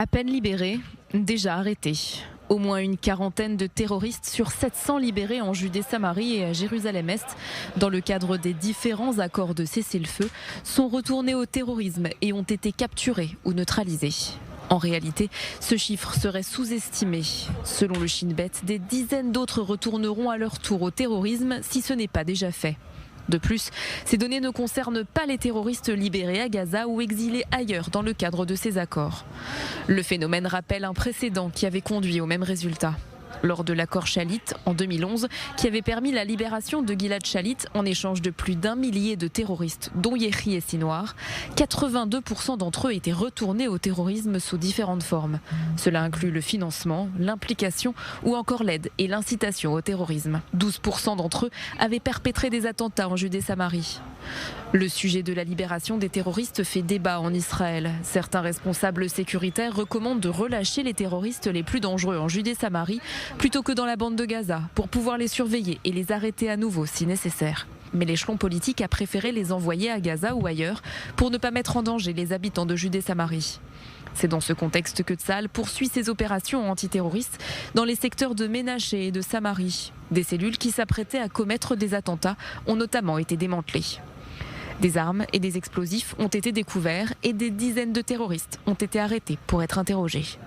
À peine libérés, déjà arrêtés. Au moins une quarantaine de terroristes sur 700 libérés en Judée-Samarie et à Jérusalem-Est, dans le cadre des différents accords de cessez-le-feu, sont retournés au terrorisme et ont été capturés ou neutralisés. En réalité, ce chiffre serait sous-estimé. Selon le Shin Bet, des dizaines d'autres retourneront à leur tour au terrorisme si ce n'est pas déjà fait. De plus, ces données ne concernent pas les terroristes libérés à Gaza ou exilés ailleurs dans le cadre de ces accords. Le phénomène rappelle un précédent qui avait conduit au même résultat. Lors de l'accord Shalit en 2011, qui avait permis la libération de Gilad Shalit en échange de plus d'1 millier de terroristes, dont Yehi et Sinwar, 82% d'entre eux étaient retournés au terrorisme sous différentes formes. Cela inclut le financement, l'implication ou encore l'aide et l'incitation au terrorisme. 12% d'entre eux avaient perpétré des attentats en Judée-Samarie. Le sujet de la libération des terroristes fait débat en Israël. Certains responsables sécuritaires recommandent de relâcher les terroristes les plus dangereux en Judée-Samarie plutôt que dans la bande de Gaza pour pouvoir les surveiller et les arrêter à nouveau si nécessaire. Mais l'échelon politique a préféré les envoyer à Gaza ou ailleurs pour ne pas mettre en danger les habitants de Judée-Samarie. C'est dans ce contexte que Tsahal poursuit ses opérations antiterroristes dans les secteurs de Ménaché et de Samarie. Des cellules qui s'apprêtaient à commettre des attentats ont notamment été démantelées. Des armes et des explosifs ont été découverts et des dizaines de terroristes ont été arrêtés pour être interrogés.